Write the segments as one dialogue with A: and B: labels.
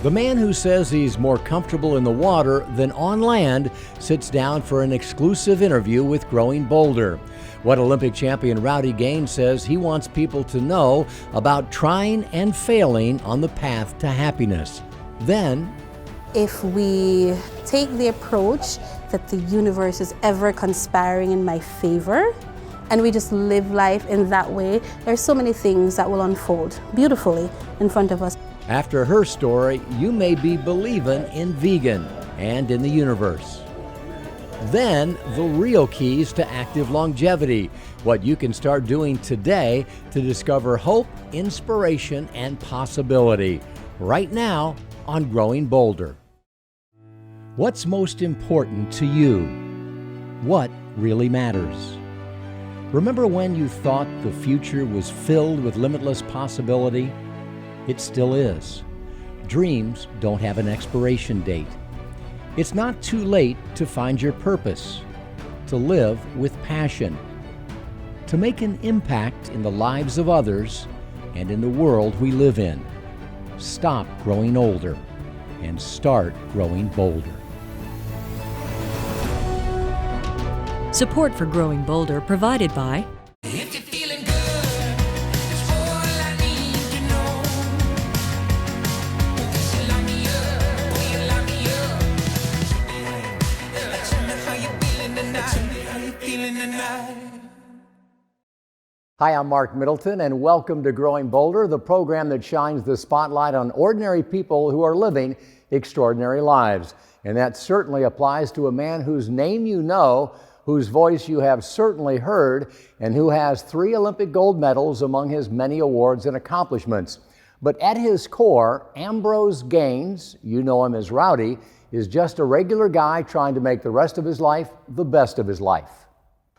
A: The man who says he's more comfortable in the water than on land sits down for an exclusive interview with Growing Bolder. What Olympic champion Rowdy Gaines says he wants people to know about trying and failing on the path to happiness. Then,
B: if we take the approach that the universe is ever conspiring in my favor, and we just live life in that way, there's so many things that will unfold beautifully in front of us.
A: after her story, you may be believing in vegan and in the universe. Then, the real keys to active longevity, what you can start doing today to discover hope, inspiration, and possibility. Right now on Growing Bolder. What's most important to you? What really matters? Remember when you thought the future was filled with limitless possibility? It still is. Dreams don't have an expiration date. It's not too late to find your purpose, to live with passion, to make an impact in the lives of others and in the world we live in. Stop growing older and start growing bolder.
C: Support for Growing Bolder provided by
D: If you're feeling good, that's all I need to know. Because you light me up, oh, you light me up. Tell me how you feeling tonight. Tell me how you feeling tonight.
A: Hi, I'm Mark Middleton, and welcome to Growing Bolder, the program that shines the spotlight on ordinary people who are living extraordinary lives. And that certainly applies to a man whose name you know, whose voice you have certainly heard, and who has 3 Olympic gold medals among his many awards and accomplishments. But at his core, Rowdy Gaines, you know him as Rowdy, is just a regular guy trying to make the rest of his life the best of his life.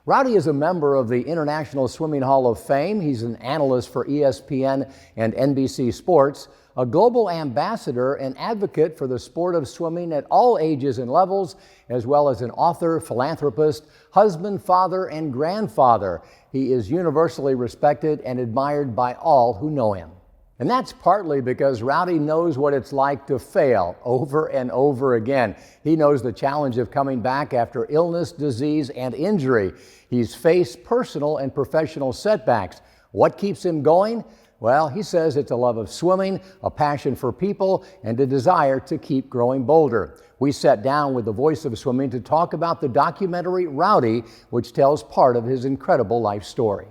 A: Rowdy is a member of the International Swimming Hall of Fame. He's an analyst for ESPN and NBC Sports, a global ambassador and advocate for the sport of swimming at all ages and levels, as well as an author, philanthropist, husband, father, and grandfather. He is universally respected and admired by all who know him. And that's partly because Rowdy knows what it's like to fail over and over again. He knows the challenge of coming back after illness, disease, and injury. He's faced personal and professional setbacks. What keeps him going? Well, he says it's a love of swimming, a passion for people, and a desire to keep growing bolder. We sat down with the voice of swimming to talk about the documentary Rowdy, which tells part of his incredible life story.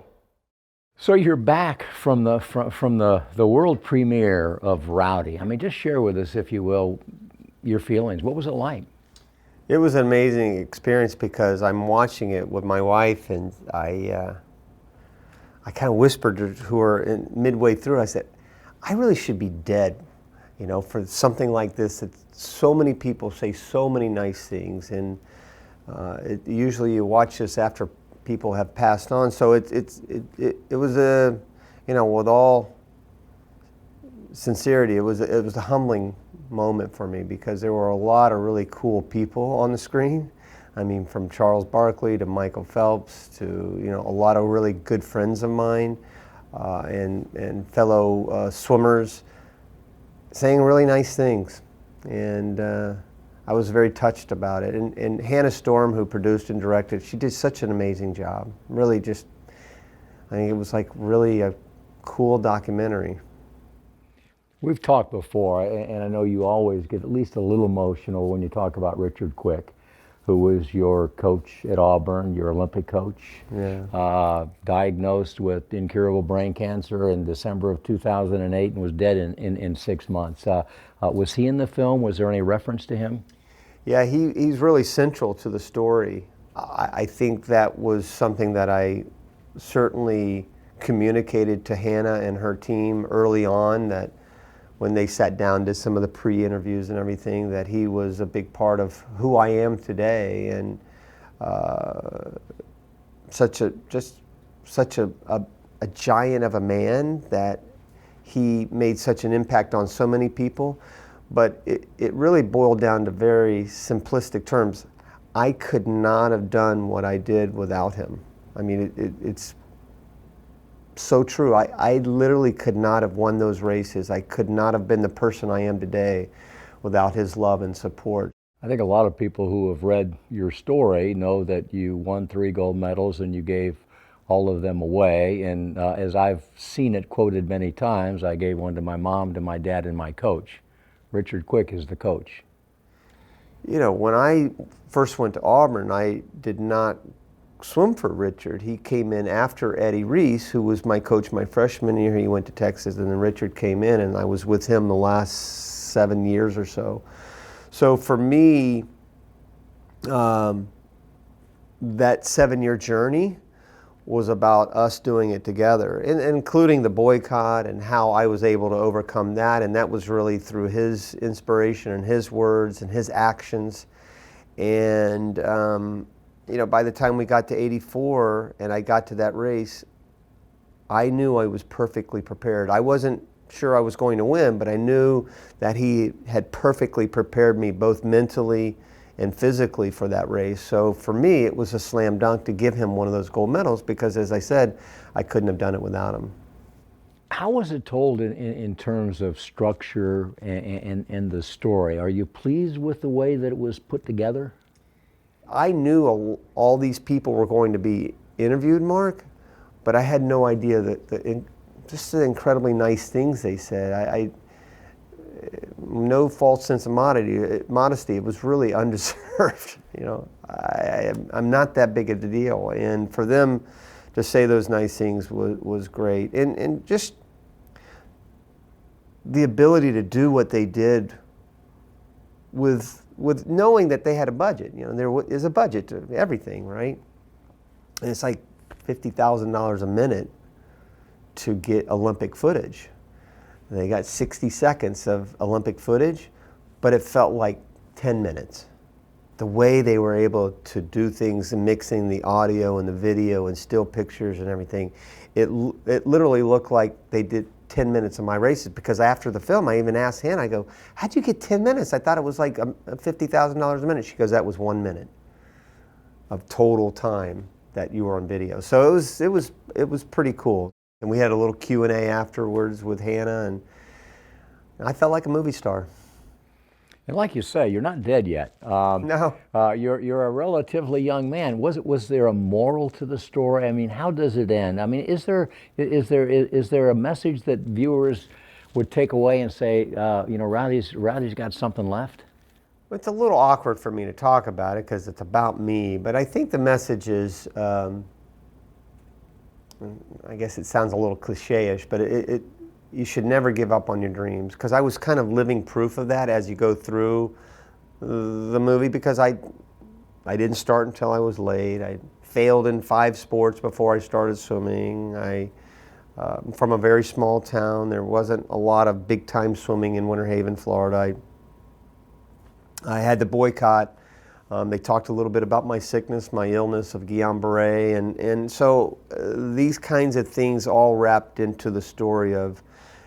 A: So you're back from the world premiere of Rowdy. I mean, just share with us, if you will, your feelings. What was it like?
E: It was an amazing experience because I'm watching it with my wife, and I kind of whispered to her midway through. I said, I really should be dead, you know, for something like this. That so many people say so many nice things, and usually you watch this after people have passed on. So it was a, you know, with all sincerity, it was a humbling moment for me because there were a lot of really cool people on the screen. I mean, from Charles Barkley to Michael Phelps to, you know, a lot of really good friends of mine and fellow swimmers saying really nice things. And I was very touched about it. And Hannah Storm, who produced and directed, she did such an amazing job. Really just, I think it was like really a cool documentary.
A: We've talked before, and I know you always get at least a little emotional when you talk about Richard Quick, who was your coach at Auburn, your Olympic coach, diagnosed with incurable brain cancer in December of 2008 and was dead in 6 months. Was he in the film? Was there any reference to him?
E: Yeah, he's really central to the story. I think that was something that I certainly communicated to Hannah and her team early on, that when they sat down, did some of the pre-interviews and everything, that he was a big part of who I am today, and such a giant of a man, that he made such an impact on so many people. But it really boiled down to very simplistic terms. I could not have done what I did without him. I mean, so true. I literally could not have won those races. I could not have been the person I am today without his love and support.
A: I think a lot of people who have read your story know that you won 3 gold medals and you gave all of them away. And as I've seen it quoted many times, I gave one to my mom, to my dad, and my coach. Richard Quick is the coach.
E: You know, when I first went to Auburn, I did not swim for Richard. He came in after Eddie Reese, who was my coach my freshman year. He went to Texas, and then Richard came in, and I was with him the last 7 years or so. So for me, that 7-year journey was about us doing it together, including the boycott and how I was able to overcome that. And that was really through his inspiration and his words and his actions. And you know, by the time we got to 84 and I got to that race, I knew I was perfectly prepared. I wasn't sure I was going to win, but I knew that he had perfectly prepared me both mentally and physically for that race. So for me, it was a slam dunk to give him one of those gold medals because, as I said, I couldn't have done it without him.
A: How was it told in terms of structure and the story? Are you pleased with the way that it was put together?
E: I knew all these people were going to be interviewed, Mark, but I had no idea that just the incredibly nice things they said. I no false sense of modesty. It was really undeserved. You know, I'm not that big of a deal, and for them to say those nice things was great, and just the ability to do what they did with knowing that they had a budget. You know, there is a budget to everything, right? And it's like $50,000 a minute to get Olympic footage. They got 60 seconds of Olympic footage, but it felt like 10 minutes. The way they were able to do things and mixing the audio and the video and still pictures and everything, it literally looked like they did 10 minutes of my races, because after the film, I even asked Hannah, I go, how'd you get 10 minutes? I thought it was like $50,000 a minute. She goes, that was 1 minute of total time that you were on video. So it was pretty cool. And we had a little Q&A afterwards with Hannah, and I felt like a movie star.
A: And like you say, you're not dead yet.
E: No.
A: You're a relatively young man. Was there a moral to the story? I mean, how does it end? I mean, is there a message that viewers would take away and say, you know, Rowdy's got something left?
E: It's a little awkward for me to talk about it because it's about me, but I think the message is, I guess it sounds a little cliche-ish, but you should never give up on your dreams, because I was kind of living proof of that as you go through the movie, because I didn't start until I was late. I failed in 5 sports before I started swimming. I'm from a very small town. There wasn't a lot of big-time swimming in Winter Haven, Florida. I had the boycott. They talked a little bit about my sickness, my illness of Guillain-Barré, and so these kinds of things all wrapped into the story of,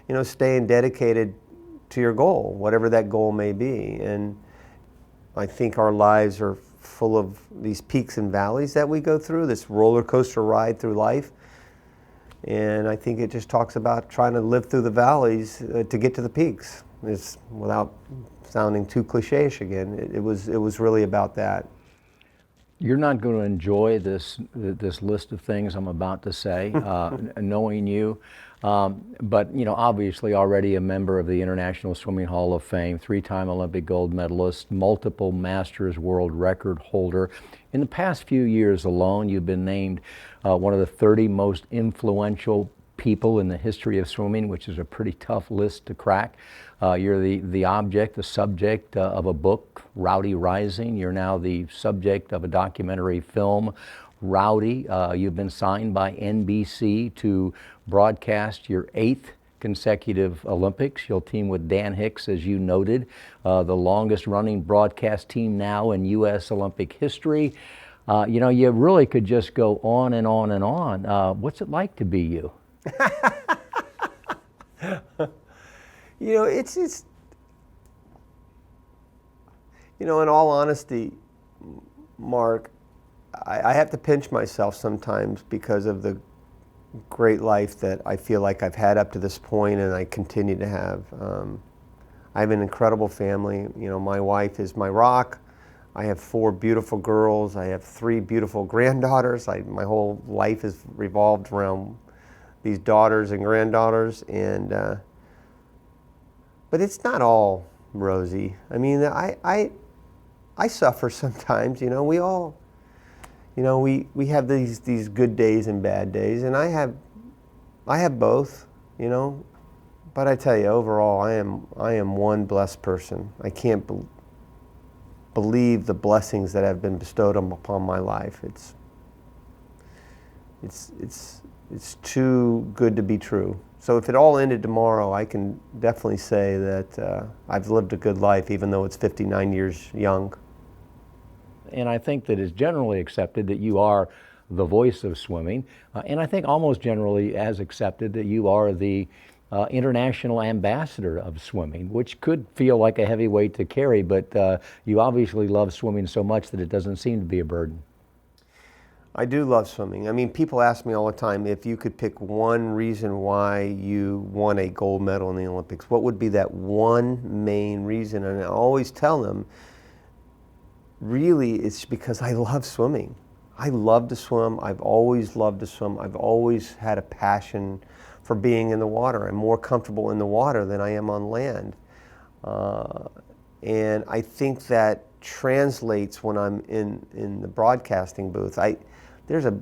E: you know, staying dedicated to your goal, whatever that goal may be. And I think our lives are full of these peaks and valleys that we go through, this roller coaster ride through life. And I think it just talks about trying to live through the valleys to get to the peaks. It's, without sounding too cliche-ish again, it was really about that.
A: You're not going to enjoy this list of things I'm about to say, knowing you. But, you know, obviously already a member of the International Swimming Hall of Fame, 3-time Olympic gold medalist, multiple Masters world record holder. In the past few years alone, you've been named one of the 30 most influential people in the history of swimming, which is a pretty tough list to crack. You're the subject of a book, Rowdy Rising. You're now the subject of a documentary film, Rowdy. You've been signed by NBC to broadcast your 8th consecutive Olympics. You'll team with Dan Hicks, as you noted, the longest running broadcast team now in U.S. Olympic history. You know, you really could just go on and on and on. What's it like to be you?
E: You know, it's you know, in all honesty, Mark, I have to pinch myself sometimes because of the great life that I feel like I've had up to this point, and I continue to have. I have an incredible family. You know, my wife is my rock. I have 4 beautiful girls. I have 3 beautiful granddaughters. My whole life has revolved around these daughters and granddaughters, and but it's not all rosy. I mean, I suffer sometimes. You know, we all, you know, we have these good days and bad days, and I have both. You know, but I tell you, overall, I am one blessed person. I can't believe the blessings that have been bestowed upon my life. It's too good to be true. So if it all ended tomorrow, I can definitely say that I've lived a good life, even though it's 59 years young.
A: And I think that it's generally accepted that you are the voice of swimming, and I think almost generally as accepted that you are the international ambassador of swimming, which could feel like a heavy weight to carry, but you obviously love swimming so much that it doesn't seem to be a burden.
E: I do love swimming. I mean, people ask me all the time, if you could pick one reason why you won a gold medal in the Olympics, what would be that one main reason? And I always tell them, really, it's because I love swimming. I love to swim. I've always loved to swim. I've always had a passion for being in the water. I'm more comfortable in the water than I am on land. And I think that translates when I'm in the broadcasting booth. There's a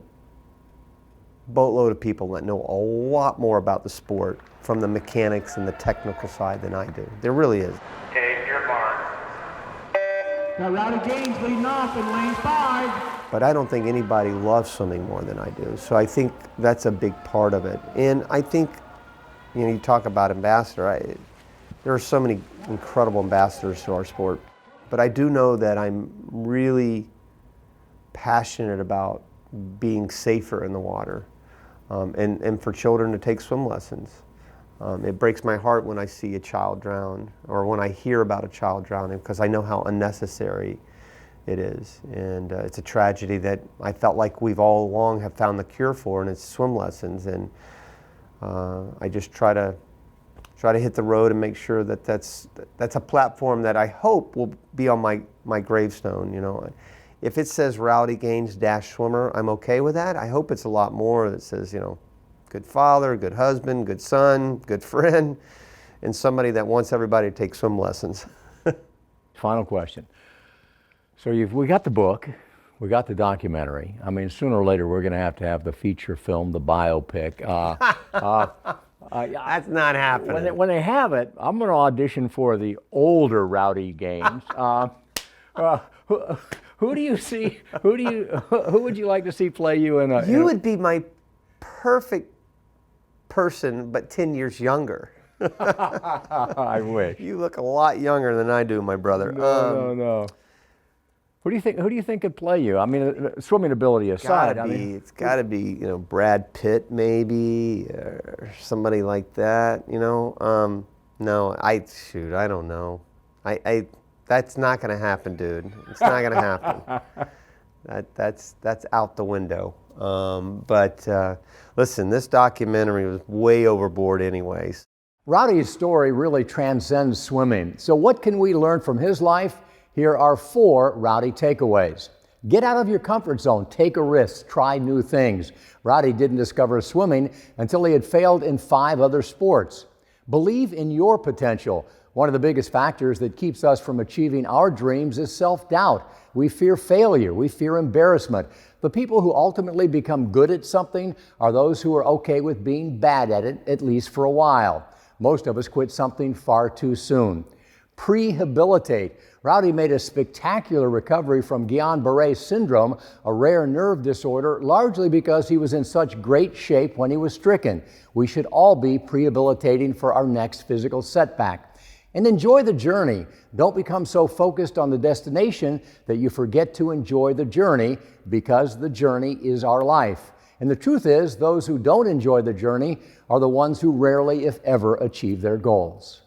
E: boatload of people that know a lot more about the sport from the mechanics and the technical side than I do. There really is.
F: Take your mark.
G: Got Rowdy Gaines leading off in lane 5.
E: But I don't think anybody loves swimming more than I do. So I think that's a big part of it. And I think, you know, you talk about ambassador. There are so many incredible ambassadors to our sport. But I do know that I'm really passionate about being safer in the water, and for children to take swim lessons. It breaks my heart when I see a child drown, or when I hear about a child drowning, because I know how unnecessary it is. And it's a tragedy that I felt like we've all along have found the cure for, and it's swim lessons. And I just try to hit the road and make sure that that's a platform that I hope will be on my gravestone. You know, if it says Rowdy Gaines -swimmer, I'm okay with that. I hope it's a lot more that says, you know, good father, good husband, good son, good friend, and somebody that wants everybody to take swim lessons.
A: Final question. So we got the book, we got the documentary. I mean, sooner or later we're going to have the feature film, the biopic.
E: That's not happening.
A: When they have it, I'm going to audition for the older Rowdy Gaines. Who do you see? Who would you like to see play you in a?
E: You would be my perfect person, but 10 years younger.
A: I wish.
E: You look a lot younger than I do, my brother.
A: No. Who do you think could play you? I mean, swimming ability aside,
E: it's got to be, you know, Brad Pitt maybe, or somebody like that. You know, no, I don't know. That's not going to happen, dude. It's not going to happen. That's out the window. But listen, this documentary was way overboard anyways.
A: Rowdy's story really transcends swimming. So what can we learn from his life? Here are 4 Rowdy takeaways. Get out of your comfort zone, take a risk, try new things. Rowdy didn't discover swimming until he had failed in 5 other sports. Believe in your potential. One of the biggest factors that keeps us from achieving our dreams is self-doubt. We fear failure, we fear embarrassment. The people who ultimately become good at something are those who are okay with being bad at it, at least for a while. Most of us quit something far too soon. Prehabilitate. Rowdy made a spectacular recovery from Guillain-Barré syndrome, a rare nerve disorder, largely because he was in such great shape when he was stricken. We should all be prehabilitating for our next physical setback. And enjoy the journey. Don't become so focused on the destination that you forget to enjoy the journey, because the journey is our life. And the truth is, those who don't enjoy the journey are the ones who rarely, if ever, achieve their goals.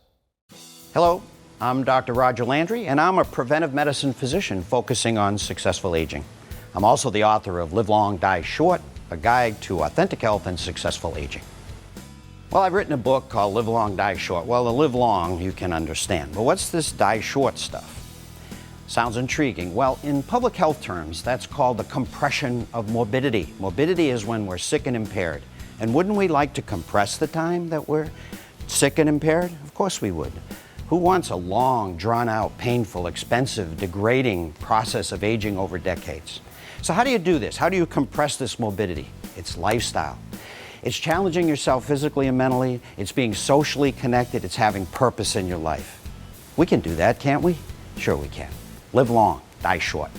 H: Hello, I'm Dr. Roger Landry, and I'm a preventive medicine physician focusing on successful aging. I'm also the author of Live Long, Die Short, a guide to authentic health and successful aging. Well, I've written a book called Live Long, Die Short. Well, the live long you can understand, but what's this die short stuff? Sounds intriguing. Well, in public health terms, that's called the compression of morbidity. Morbidity is when we're sick and impaired. And wouldn't we like to compress the time that we're sick and impaired? Of course we would. Who wants a long, drawn-out, painful, expensive, degrading process of aging over decades? So how do you do this? How do you compress this morbidity? It's lifestyle. It's challenging yourself physically and mentally. It's being socially connected. It's having purpose in your life. We can do that, can't we? Sure we can. Live long, die short.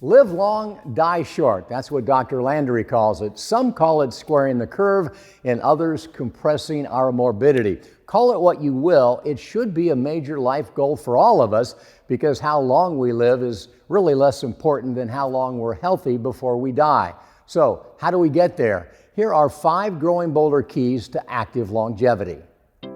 A: Live long, die short. That's what Dr. Landry calls it. Some call it squaring the curve, and others compressing our morbidity. Call it what you will, it should be a major life goal for all of us, because how long we live is really less important than how long we're healthy before we die. So, how do we get there? Here are 5 Growing Bolder keys to active longevity.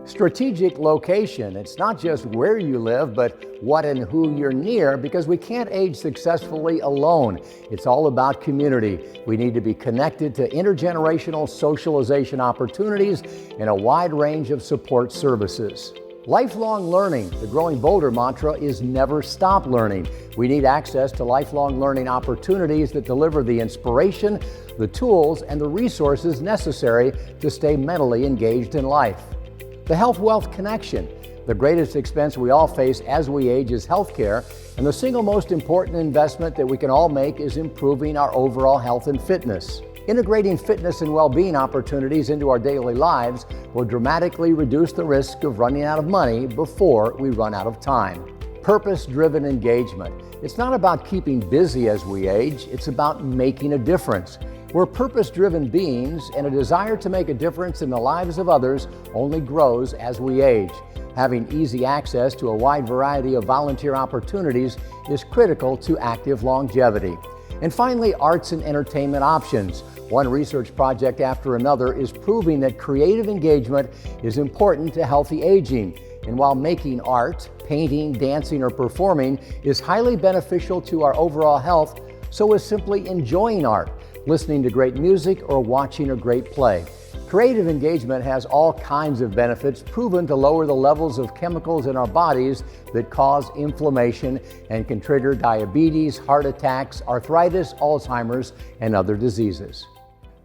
A: Strategic location. It's not just where you live, but what and who you're near, because we can't age successfully alone. It's all about community. We need to be connected to intergenerational socialization opportunities and a wide range of support services. Lifelong learning. The Growing Bolder mantra is never stop learning. We need access to lifelong learning opportunities that deliver the inspiration, the tools, and the resources necessary to stay mentally engaged in life. The health-wealth connection. The greatest expense we all face as we age is healthcare, and the single most important investment that we can all make is improving our overall health and fitness. Integrating fitness and well-being opportunities into our daily lives will dramatically reduce the risk of running out of money before we run out of time. Purpose-driven engagement. It's not about keeping busy as we age, it's about making a difference. We're purpose-driven beings, and a desire to make a difference in the lives of others only grows as we age. Having easy access to a wide variety of volunteer opportunities is critical to active longevity. And finally, arts and entertainment options. One research project after another is proving that creative engagement is important to healthy aging. And while making art, painting, dancing, or performing is highly beneficial to our overall health, so is simply enjoying art, listening to great music, or watching a great play. Creative engagement has all kinds of benefits proven to lower the levels of chemicals in our bodies that cause inflammation and can trigger diabetes, heart attacks, arthritis, Alzheimer's, and other diseases.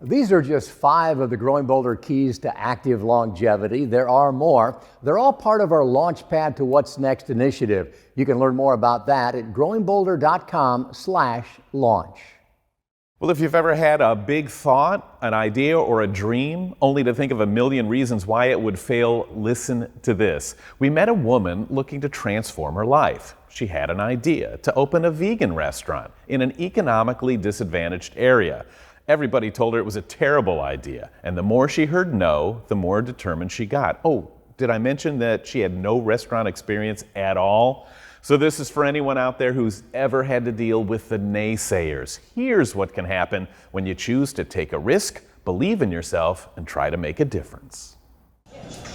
A: These are just 5 of the Growing Bolder keys to active longevity. There are more. They're all part of our Launchpad to What's Next initiative. You can learn more about that at growingbolder.com/launch.
F: Well, if you've ever had a big thought, an idea, or a dream, only to think of a million reasons why it would fail, listen to this. We met a woman looking to transform her life. She had an idea to open a vegan restaurant in an economically disadvantaged area. Everybody told her it was a terrible idea, and the more she heard no, the more determined she got. Oh, did I mention that she had no restaurant experience at all? So this is for anyone out there who's ever had to deal with the naysayers. Here's what can happen when you choose to take a risk, believe in yourself, and try to make a difference.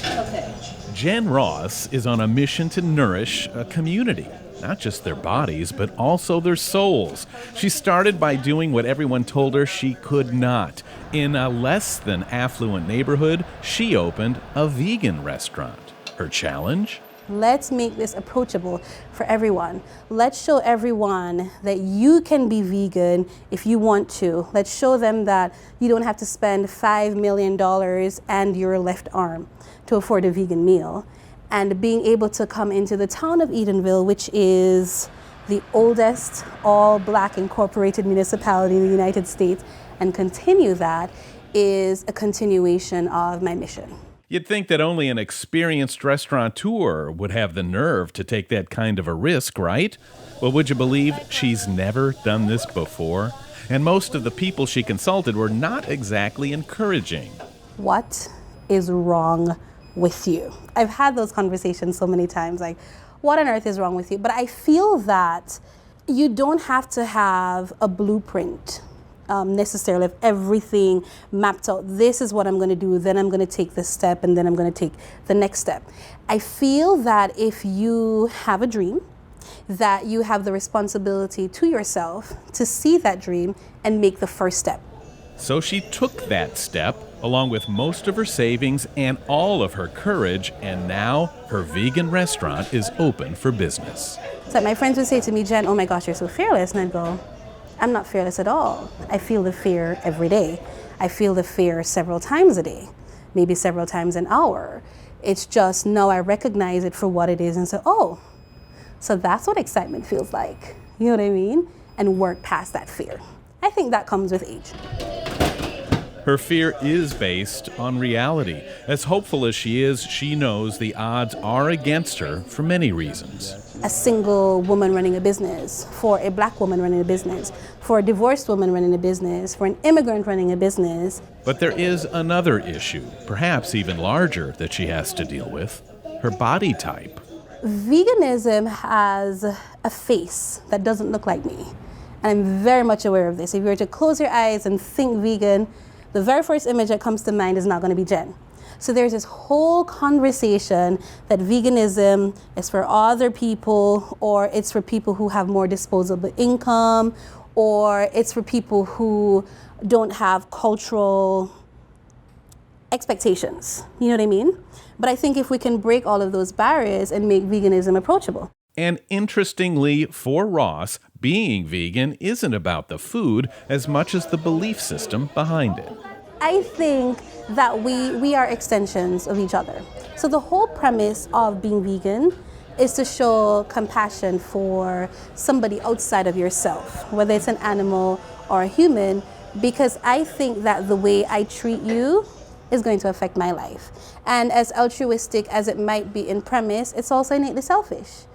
B: Okay.
I: Jen Ross is on a mission to nourish a community, not just their bodies, but also their souls. She started by doing what everyone told her she could not. In a less than affluent neighborhood, she opened a vegan restaurant. Her challenge?
B: Let's make this approachable for everyone. Let's show everyone that you can be vegan if you want to. Let's show them that you don't have to spend $5 million and your left arm to afford a vegan meal. And being able to come into the town of Edenville, which is the oldest all-Black incorporated municipality in the United States, and continue that is a continuation of my mission.
I: You'd think that only an experienced restaurateur would have the nerve to take that kind of a risk, right? Well, would you believe she's never done this before? And most of the people she consulted were not exactly encouraging.
B: What is wrong with you? I've had those conversations so many times, like, what on earth is wrong with you? But I feel that you don't have to have a blueprint necessarily of everything mapped out. This is what I'm going to do, then I'm going to take this step, and then I'm going to take the next step. I feel that if you have a dream, that you have the responsibility to yourself to see that dream and make the first step.
I: So she took that step, along with most of her savings and all of her courage, and now her vegan restaurant is open for business.
B: So my friends would say to me, Jen, oh my gosh, you're so fearless. And I'd go, I'm not fearless at all. I feel the fear every day. I feel the fear several times a day, maybe several times an hour. It's just now I recognize it for what it is and say, oh, so that's what excitement feels like. You know what I mean? And work past that fear. I think that comes with age.
I: Her fear is based on reality. As hopeful as she is, she knows the odds are against her for many reasons.
B: A single woman running a business, for a black woman running a business, for a divorced woman running a business, for an immigrant running a business.
I: But there is another issue, perhaps even larger, that she has to deal with: her body type.
B: Veganism has a face that doesn't look like me. And I'm very much aware of this. If you were to close your eyes and think vegan, the very first image that comes to mind is not going to be Jen. So there's this whole conversation that veganism is for other people, or it's for people who have more disposable income, or it's for people who don't have cultural expectations. You know what I mean? But I think if we can break all of those barriers and make veganism approachable.
I: And interestingly, for Ross, being vegan isn't about the food as much as the belief system behind it.
B: I think that we are extensions of each other. So the whole premise of being vegan is to show compassion for somebody outside of yourself, whether it's an animal or a human, because I think that the way I treat you is going to affect my life. And as altruistic as it might be in premise, it's also innately selfish,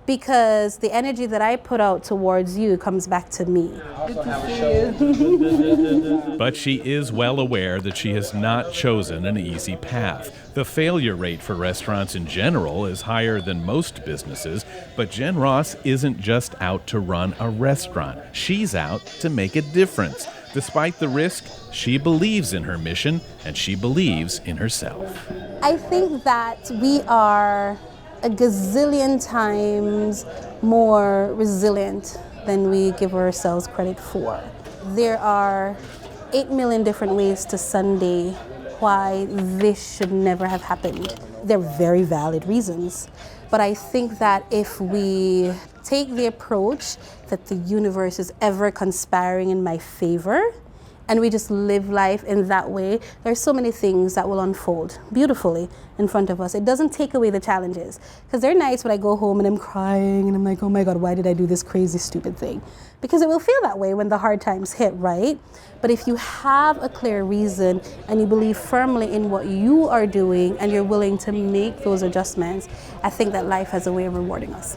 B: because the energy that I put out towards you comes back to me. Good to see you.
I: But she is well aware that she has not chosen an easy path. The failure rate for restaurants in general is higher than most businesses, but Jen Ross isn't just out to run a restaurant. She's out to make a difference. Despite the risk, she believes in her mission, and she believes in herself.
B: I think that we are a gazillion times more resilient than we give ourselves credit for. There are 8 million different ways to Sunday why this should never have happened. They're very valid reasons. But I think that if we take the approach that the universe is ever conspiring in my favor, and we just live life in that way, there's so many things that will unfold beautifully in front of us. It doesn't take away the challenges. Because there are nights when I go home and I'm crying and I'm like, oh my God, why did I do this crazy, stupid thing? Because it will feel that way when the hard times hit, right? But if you have a clear reason and you believe firmly in what you are doing and you're willing to make those adjustments, I think that life has a way of rewarding us.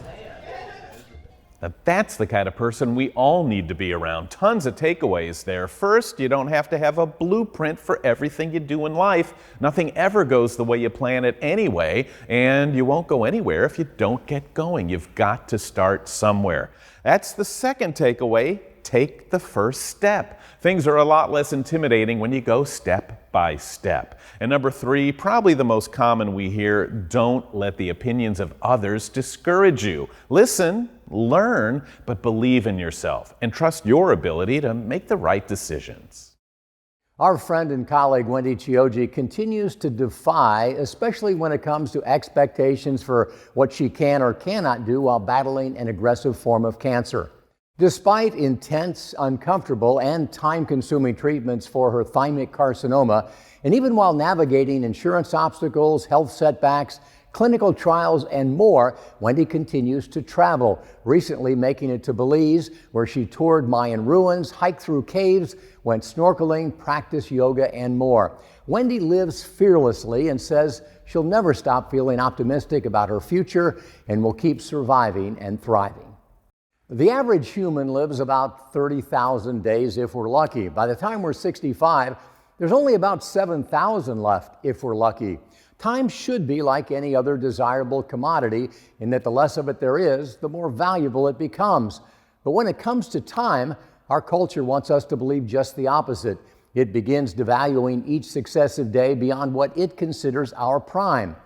F: Now, that's the kind of person we all need to be around. Tons of takeaways there. First, you don't have to have a blueprint for everything you do in life. Nothing ever goes the way you plan it anyway, and you won't go anywhere if you don't get going. You've got to start somewhere. That's the second takeaway. Take the first step. Things are a lot less intimidating when you go step by step. And number three, probably the most common we hear, don't let the opinions of others discourage you. Listen, learn, but believe in yourself and trust your ability to make the right decisions.
A: Our friend and colleague Wendy Chioji continues to defy, especially when it comes to expectations for what she can or cannot do while battling an aggressive form of cancer. Despite intense, uncomfortable, and time-consuming treatments for her thymic carcinoma, and even while navigating insurance obstacles, health setbacks, clinical trials, and more, Wendy continues to travel, recently making it to Belize, where she toured Mayan ruins, hiked through caves, went snorkeling, practiced yoga, and more. Wendy lives fearlessly and says she'll never stop feeling optimistic about her future and will keep surviving and thriving. The average human lives about 30,000 days if we're lucky. By the time we're 65, there's only about 7,000 left if we're lucky. Time should be like any other desirable commodity in that the less of it there is, the more valuable it becomes. But when it comes to time, our culture wants us to believe just the opposite. It begins devaluing each successive day beyond what it considers our prime.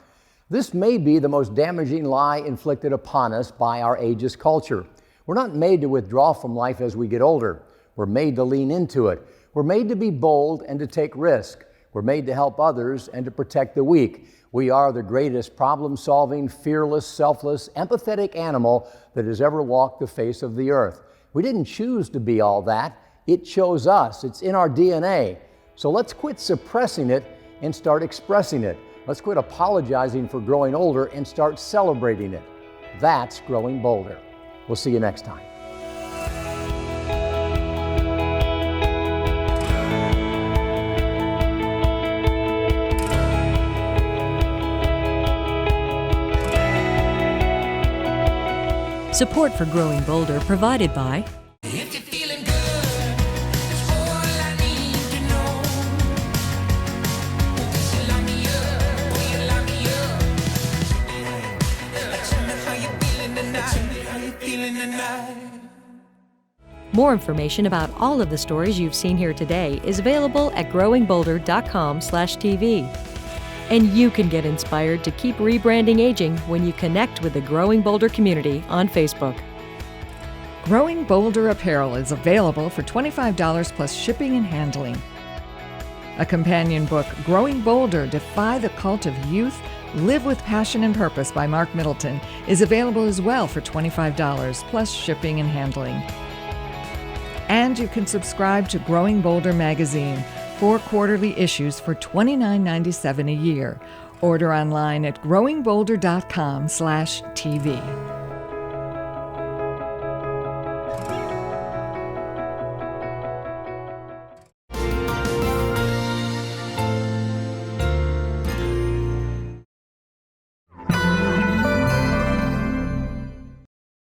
A: This may be the most damaging lie inflicted upon us by our ageist culture. We're not made to withdraw from life as we get older. We're made to lean into it. We're made to be bold and to take risk. We're made to help others and to protect the weak. We are the greatest problem-solving, fearless, selfless, empathetic animal that has ever walked the face of the earth. We didn't choose to be all that. It chose us. It's in our DNA. So let's quit suppressing it and start expressing it. Let's quit apologizing for growing older and start celebrating it. That's growing bolder. We'll see you next time.
C: Support for Growing Bolder provided by
D: If you're feeling good, it's all I need to know. You lock me up, will you lock me up? Tell me how you feeling tonight. Tell me how you feeling tonight.
C: More information about all of the stories you've seen here today is available at growingbolder.com/TV. And you can get inspired to keep rebranding aging when you connect with the Growing Bolder community on Facebook.
J: Growing Bolder apparel is available for $25 plus shipping and handling. A companion book, Growing Bolder, Defy the Cult of Youth, Live with Passion and Purpose by Mark Middleton, is available as well for $25 plus shipping and handling. And you can subscribe to Growing Bolder magazine, 4 quarterly issues for $29.97 a year. Order online at growingbolder.com/TV.